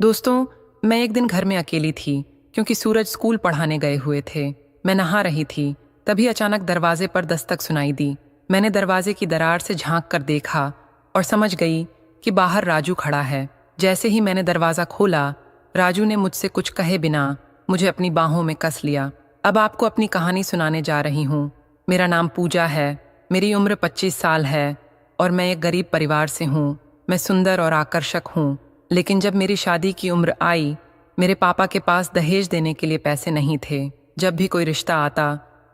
दोस्तों, मैं एक दिन घर में अकेली थी क्योंकि सूरज स्कूल पढ़ाने गए हुए थे। मैं नहा रही थी, तभी अचानक दरवाजे पर दस्तक सुनाई दी। मैंने दरवाजे की दरार से झांक कर देखा और समझ गई कि बाहर राजू खड़ा है। जैसे ही मैंने दरवाज़ा खोला, राजू ने मुझसे कुछ कहे बिना मुझे अपनी बाहों में कस लिया। अब आपको अपनी कहानी सुनाने जा रही हूँ। मेरा नाम पूजा है, मेरी उम्र 25 साल है और मैं एक गरीब परिवार से हूँ। मैं सुंदर और आकर्षक हूँ, लेकिन जब मेरी शादी की उम्र आई, मेरे पापा के पास दहेज देने के लिए पैसे नहीं थे। जब भी कोई रिश्ता आता,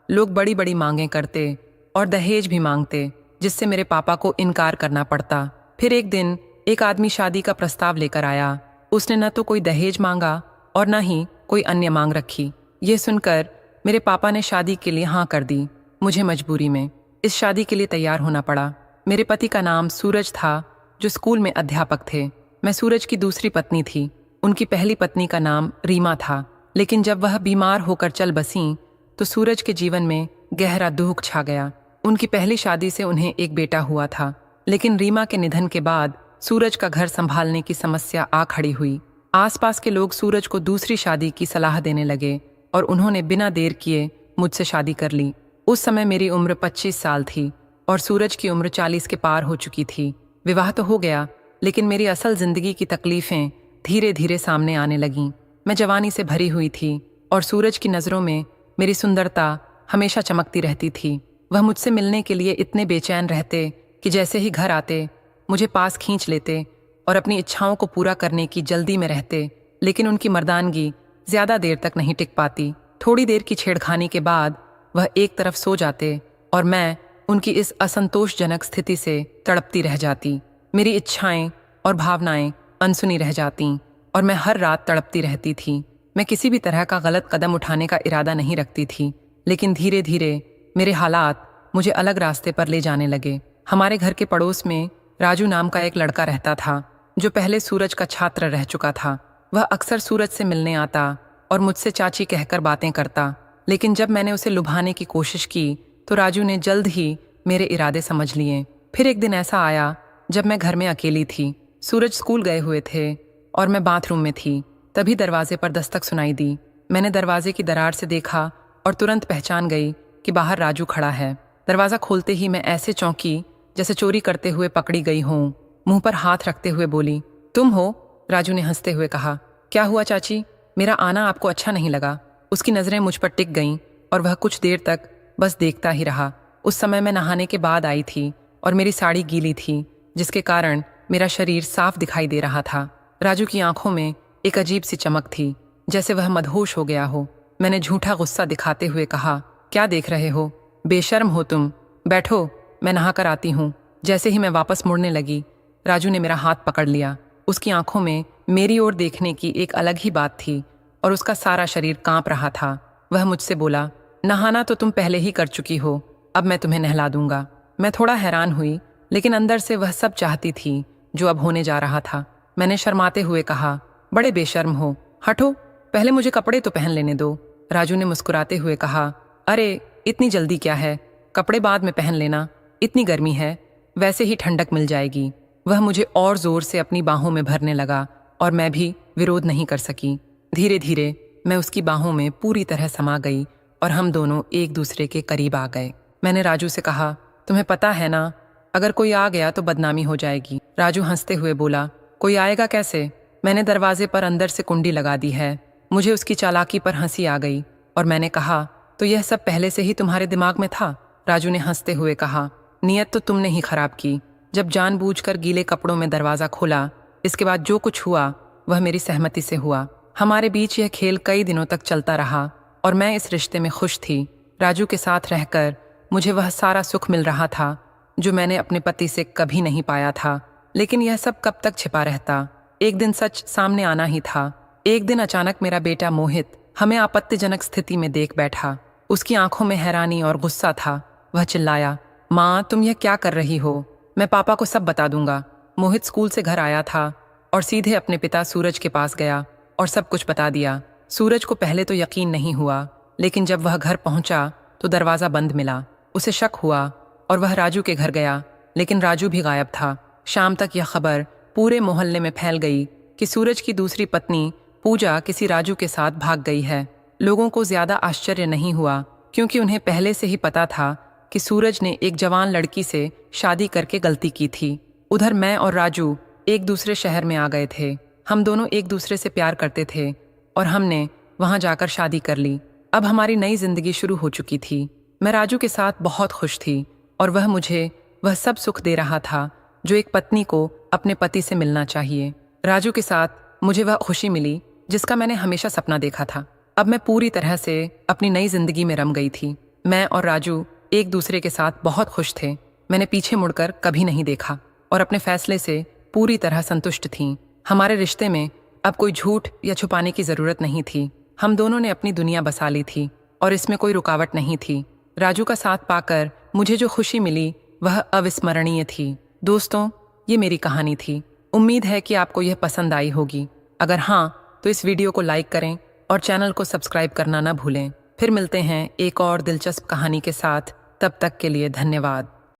लोग बड़ी बड़ी मांगें करते और दहेज भी मांगते, जिससे मेरे पापा को इनकार करना पड़ता। फिर एक दिन एक आदमी शादी का प्रस्ताव लेकर आया। उसने न तो कोई दहेज मांगा और न ही कोई अन्य मांग रखी। ये सुनकर मेरे पापा ने शादी के लिए हाँ कर दी। मुझे मजबूरी में इस शादी के लिए तैयार होना पड़ा। मेरे पति का नाम सूरज था, जो स्कूल में अध्यापक थे। मैं सूरज की दूसरी पत्नी थी। उनकी पहली पत्नी का नाम रीमा था, लेकिन जब वह बीमार होकर चल बसीं तो सूरज के जीवन में गहरा दुख छा गया। उनकी पहली शादी से उन्हें एक बेटा हुआ था, लेकिन रीमा के निधन के बाद सूरज का घर संभालने की समस्या आ खड़ी हुई। आसपास के लोग सूरज को दूसरी शादी की सलाह देने लगे और उन्होंने बिना देर किए मुझसे शादी कर ली। उस समय मेरी उम्र 25 साल थी और सूरज की उम्र 40 के पार हो चुकी थी। विवाह तो हो गया, लेकिन मेरी असल जिंदगी की तकलीफें धीरे धीरे सामने आने लगीं। मैं जवानी से भरी हुई थी और सूरज की नज़रों में मेरी सुंदरता हमेशा चमकती रहती थी। वह मुझसे मिलने के लिए इतने बेचैन रहते कि जैसे ही घर आते मुझे पास खींच लेते और अपनी इच्छाओं को पूरा करने की जल्दी में रहते। लेकिन उनकी मर्दानगी ज़्यादा देर तक नहीं टिक पाती। थोड़ी देर की छेड़खानी के बाद वह एक तरफ सो जाते और मैं उनकी इस असंतोषजनक स्थिति से तड़पती रह जाती। मेरी इच्छाएं और भावनाएं अनसुनी रह जातीं और मैं हर रात तड़पती रहती थी। मैं किसी भी तरह का गलत कदम उठाने का इरादा नहीं रखती थी, लेकिन धीरे धीरे मेरे हालात मुझे अलग रास्ते पर ले जाने लगे। हमारे घर के पड़ोस में राजू नाम का एक लड़का रहता था, जो पहले सूरज का छात्र रह चुका था। वह अक्सर सूरज से मिलने आता और मुझसे चाची कहकर बातें करता, लेकिन जब मैंने उसे लुभाने की कोशिश की तो राजू ने जल्द ही मेरे इरादे समझ लिए। फिर एक दिन ऐसा आया जब मैं घर में अकेली थी। सूरज स्कूल गए हुए थे और मैं बाथरूम में थी। तभी दरवाजे पर दस्तक सुनाई दी। मैंने दरवाजे की दरार से देखा और तुरंत पहचान गई कि बाहर राजू खड़ा है। दरवाज़ा खोलते ही मैं ऐसे चौंकी जैसे चोरी करते हुए पकड़ी गई हूँ। मुंह पर हाथ रखते हुए बोली, तुम हो? राजू ने हंसते हुए कहा। क्या हुआ चाची, मेरा आना आपको अच्छा नहीं लगा? उसकी नज़रें मुझ पर टिक गईं और वह कुछ देर तक बस देखता ही रहा। उस समय मैं नहाने के बाद आई थी और मेरी साड़ी गीली थी, जिसके कारण मेरा शरीर साफ दिखाई दे रहा था। राजू की आंखों में एक अजीब सी चमक थी, जैसे वह मदहोश हो गया हो। मैंने झूठा गुस्सा दिखाते हुए कहा, क्या देख रहे हो? बेशर्म हो तुम। बैठो, मैं नहा कर आती हूँ। जैसे ही मैं वापस मुड़ने लगी, राजू ने मेरा हाथ पकड़ लिया। उसकी आंखों में मेरी ओर देखने की एक अलग ही बात थी और उसका सारा शरीर कांप रहा था। वह मुझसे बोला, नहाना तो तुम पहले ही कर चुकी हो, अब मैं तुम्हें नहला दूंगा। मैं थोड़ा हैरान हुई, लेकिन अंदर से वह सब चाहती थी जो अब होने जा रहा था। मैंने शर्माते हुए कहा, बड़े बेशर्म हो, हटो, पहले मुझे कपड़े तो पहन लेने दो। राजू ने मुस्कुराते हुए कहा, अरे इतनी जल्दी क्या है, कपड़े बाद में पहन लेना, इतनी गर्मी है, वैसे ही ठंडक मिल जाएगी। वह मुझे और जोर से अपनी बाहों में भरने लगा और मैं भी विरोध नहीं कर सकी। धीरे धीरे मैं उसकी बाहों में पूरी तरह समा गई और हम दोनों एक दूसरे के करीब आ गए। मैंने राजू से कहा, तुम्हें पता है ना, अगर कोई आ गया तो बदनामी हो जाएगी। राजू हंसते हुए बोला, कोई आएगा कैसे? मैंने दरवाजे पर अंदर से कुंडी लगा दी है। मुझे उसकी चालाकी पर हंसी आ गई और मैंने कहा, तो यह सब पहले से ही तुम्हारे दिमाग में था? राजू ने हंसते हुए कहा, नियत तो तुमने ही खराब की, जब जानबूझकर गीले कपड़ों में दरवाज़ा खोला। इसके बाद जो कुछ हुआ वह मेरी सहमति से हुआ। हमारे बीच यह खेल कई दिनों तक चलता रहा और मैं इस रिश्ते में खुश थी। राजू के साथ रहकर मुझे वह सारा सुख मिल रहा था जो मैंने अपने पति से कभी नहीं पाया था। लेकिन यह सब कब तक छिपा रहता? एक दिन सच सामने आना ही था। एक दिन अचानक मेरा बेटा मोहित हमें आपत्तिजनक स्थिति में देख बैठा। उसकी आंखों में हैरानी और गुस्सा था। वह चिल्लाया, माँ तुम यह क्या कर रही हो? मैं पापा को सब बता दूंगा। मोहित स्कूल से घर आया था और सीधे अपने पिता सूरज के पास गया और सब कुछ बता दिया। सूरज को पहले तो यकीन नहीं हुआ, लेकिन जब वह घर पहुंचा तो दरवाज़ा बंद मिला। उसे शक हुआ और वह राजू के घर गया, लेकिन राजू भी गायब था। शाम तक यह खबर पूरे मोहल्ले में फैल गई कि सूरज की दूसरी पत्नी पूजा किसी राजू के साथ भाग गई है। लोगों को ज्यादा आश्चर्य नहीं हुआ क्योंकि उन्हें पहले से ही पता था कि सूरज ने एक जवान लड़की से शादी करके गलती की थी। उधर मैं और राजू एक दूसरे शहर में आ गए थे। हम दोनों एक दूसरे से प्यार करते थे और हमने वहां जाकर शादी कर ली। अब हमारी नई जिंदगी शुरू हो चुकी थी। मैं राजू के साथ बहुत खुश थी और वह मुझे वह सब सुख दे रहा था जो एक पत्नी को अपने पति से मिलना चाहिए। राजू के साथ मुझे वह खुशी मिली जिसका मैंने हमेशा सपना देखा था। अब मैं पूरी तरह से अपनी नई जिंदगी में रम गई थी। मैं और राजू एक दूसरे के साथ बहुत खुश थे। मैंने पीछे मुड़कर कभी नहीं देखा और अपने फैसले से पूरी तरह संतुष्ट थी। हमारे रिश्ते में अब कोई झूठ या छुपाने की जरूरत नहीं थी। हम दोनों ने अपनी दुनिया बसा ली थी और इसमें कोई रुकावट नहीं थी। राजू का साथ पाकर मुझे जो खुशी मिली वह अविस्मरणीय थी। दोस्तों, ये मेरी कहानी थी। उम्मीद है कि आपको यह पसंद आई होगी। अगर हाँ, तो इस वीडियो को लाइक करें और चैनल को सब्सक्राइब करना ना भूलें। फिर मिलते हैं एक और दिलचस्प कहानी के साथ। तब तक के लिए धन्यवाद।